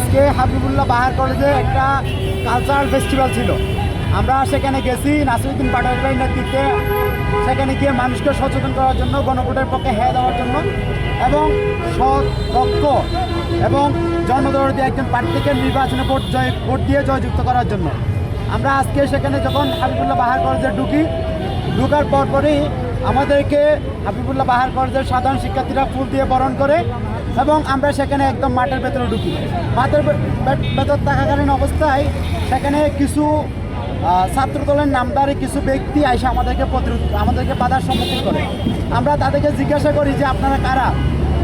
আজকে হাবিবুল্লাহ বাহার কলেজে একটা কালচারাল ফেস্টিভ্যাল ছিল। আমরা সেখানে গেছি নাসিরউদ্দিন পাটোয়ারি ভাইয়ের নেতৃত্বে। সেখানে গিয়ে মানুষকে সচেতন করার জন্য, গণভোটের পক্ষে হ্যাঁ দেওয়ার জন্য এবং সৎ দক্ষ এবং জনদরদী একজন প্রার্থীকে নির্বাচনে ভোট দিয়ে জয়যুক্ত করার জন্য আমরা আজকে সেখানে যখন হাবিবুল্লাহ বাহার কলেজে ঢুকার পরপরই আমাদেরকে হাবিবুল্লাহ বাহার কলেজের সাধারণ শিক্ষার্থীরা ফুল দিয়ে বরণ করে এবং আমরা সেখানে একদম মাঠের ভেতরে ঢুকি। মাঠের ভেতর থাকাকালীন অবস্থায় সেখানে কিছু ছাত্রদলের নামদারি কিছু ব্যক্তি এসে আমাদেরকে বাধার সম্মুখীন করে। আমরা তাদেরকে জিজ্ঞাসা করি যে আপনারা কারা।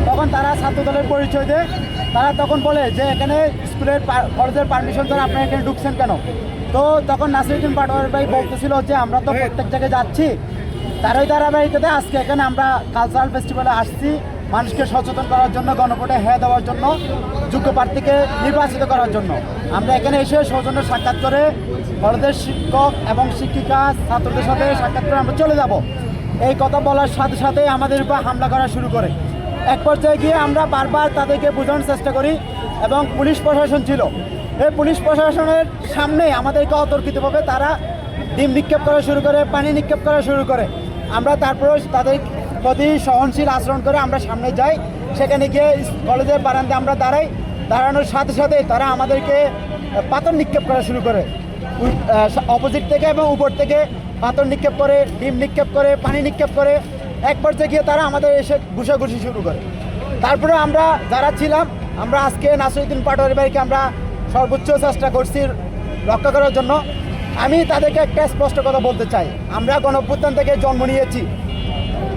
তখন তারা ছাত্রদলের পরিচয় দেয়। তারা তখন বলে যে এখানে স্কুলের কলেজের পারমিশন ছাড়া আপনারা এখানে ঢুকছেন কেন। তো তখন নাসিরউদ্দিন পাটোয়ারি ভাই বলতেছিল যে আমরা তো প্রত্যেক জায়গায় যাচ্ছি, তারই ধারাবাহিকতায় আজকে এখানে আমরা কালচারাল ফেস্টিভ্যালে আসছি মানুষকে সচেতন করার জন্য, গণভোটে হ্যাঁ দেওয়ার জন্য, যোগ্য প্রার্থীকে নির্বাচিত করার জন্য। আমরা এখানে এসে সৌজন্য সাক্ষাৎ করে কলেজের শিক্ষক এবং শিক্ষিকা ছাত্রদের সাথে সাক্ষাৎ করে আমরা চলে যাব। এই কথা বলার সাথে সাথে আমাদের উপর হামলা করা শুরু করে। এক পর্যায়ে গিয়ে আমরা বারবার তাদেরকে বোঝানোর চেষ্টা করি এবং পুলিশ প্রশাসন ছিল। এই পুলিশ প্রশাসনের সামনে আমাদেরকে অতর্কিতভাবে তারা ডিম নিক্ষেপ করা শুরু করে, পানি নিক্ষেপ করা শুরু করে। আমরা তারপরেও তাদের প্রতি সহনশীল আচরণ করে আমরা সামনে যাই। সেখানে গিয়ে কলেজের বারান্দায় আমরা দাঁড়ানোর সাথে সাথে তারা আমাদেরকে পাথর নিক্ষেপ করা শুরু করে, অপোজিট থেকে এবং উপর থেকে পাথর নিক্ষেপ করে, ডিম নিক্ষেপ করে, পানি নিক্ষেপ করে। এক পর্যায়ে গিয়ে তারা আমাদের এসে ঘুষাঘুষি শুরু করে। তারপরে আমরা যারা ছিলাম, আমরা আজকে নাসিরউদ্দিন পাটোয়ারি ভাইকে আমরা সর্বোচ্চ চেষ্টা করছি রক্ষা করার জন্য। আমি তাদেরকে একটা স্পষ্ট কথা বলতে চাই, আমরা গণঅভ্যুত্থান থেকে জন্ম নিয়েছি।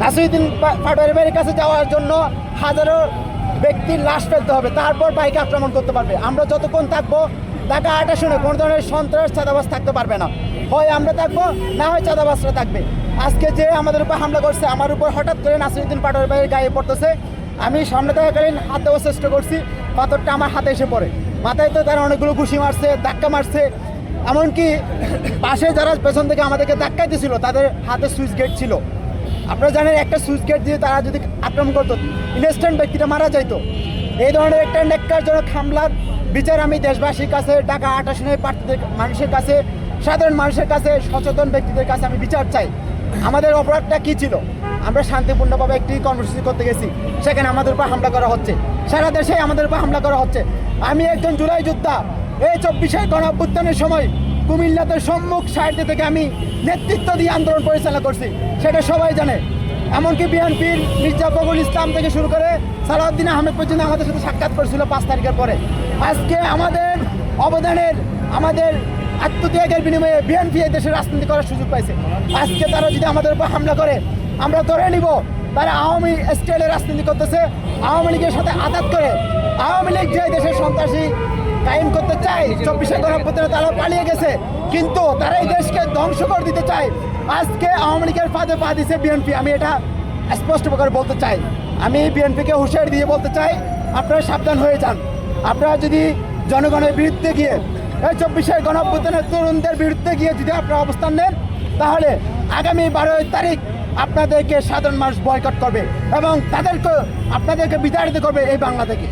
নাসিরউদ্দিন পাটোয়ারি ভাইয়ের কাছে যাওয়ার জন্য হাজারো ব্যক্তির লাশ ফেলতে হবে, তারপর বাইকে আক্রমণ করতে পারবে। আমরা যতক্ষণ থাকবো ঢাকা ৮ কোনো ধরনের সন্ত্রাস চাঁদাবাজ থাকতে পারবে না। হয় আমরা থাকবো, না হয় চাঁদাবাজরা থাকবে। আজকে যে আমাদের উপর হামলা করছে, আমার উপর হঠাৎ করে নাসিরউদ্দিন পাটোয়ারি ভাইয়ের গায়ে পড়তেছে। আমি সামনে থাকাকালীন হাত দেওয়ার চেষ্টা করছি, পাথরটা আমার হাতে এসে পড়ে। মাথায় তো তারা অনেকগুলো ঘুষি মারছে, ধাক্কা মারছে। এমনকি পাশে যারা পেছন থেকে আমাদেরকে ধাক্কাইতেছিল তাদের হাতে সুইচ গেট ছিল। আপনারা জানেন একটা সুইচ গেট দিয়ে তারা যদি আক্রমণ করতো, ইনস্ট্যান্ট ব্যক্তিটা মারা যাইতো। এই ধরনের একটা ন্যাক্কারজনক হামলার বিচার আমি দেশবাসীর কাছে, ঢাকা ৮ প্রার্থীদের মানুষের কাছে, সাধারণ মানুষের কাছে, সচেতন ব্যক্তিদের কাছে আমি বিচার চাই। আমাদের অপরাধটা কী ছিল? আমরা শান্তিপূর্ণভাবে একটি কর্মসূচি করতে গেছি, সেখানে আমাদের উপর হামলা করা হচ্ছে। সারা দেশে আমাদের উপর হামলা করা হচ্ছে। আমি একজন জুলাই যোদ্ধা। এই ২৪ গণঅভ্যুত্থানের সময় কুমিল্লাতে সম্মুখ সারিতে থেকে আমি নেতৃত্ব দিয়ে আন্দোলন পরিচালনা করছি, সেটা সবাই জানে। এমনকি বিএনপির মির্জা ফখরুল ইসলাম থেকে শুরু করে সালাউদ্দিন আহমেদ পর্যন্ত আমাদের সাথে সাক্ষাৎ করেছিল ৫ তারিখের পরে। আজকে আমাদের অবদানের, আমাদের আত্মত্যাগের বিনিময়ে বিএনপি এই দেশে রাজনীতি করার সুযোগ পাইছে। আজকে তারা যদি আমাদের উপর হামলা করে, আমরা ধরে নিব তারা আওয়ামী স্টাইলে রাজনীতি করতেছে, আওয়ামী লীগের সাথে আঘাত করে। আওয়ামী লীগ যে দেশের সন্ত্রাসী কায়েম করতে চায়, ২৪ গণঅভ্যুত্থানে তারা পালিয়ে গেছে, কিন্তু তারা এই দেশকে ধ্বংস করে দিতে চায়। আজকে আওয়ামী লীগের ফাঁদে পা দিছে বিএনপি। আমি এটা স্পষ্ট করে বলতে চাই। আমি বিএনপিকে হুঁশিয়ারি দিয়ে বলতে চাই, আপনারা সাবধান হয়ে যান। আপনারা যদি জনগণের বিরুদ্ধে গিয়ে, এই ২৪ গণঅভ্যুত্থানের তরুণদের বিরুদ্ধে গিয়ে যদি আপনারা অবস্থান নেন, তাহলে আগামী ১২ তারিখ আপনাদেরকে সাধারণ মানুষ বয়কট করবে এবং আপনাদেরকে বিতাড়িত করবে এই বাংলা থেকে।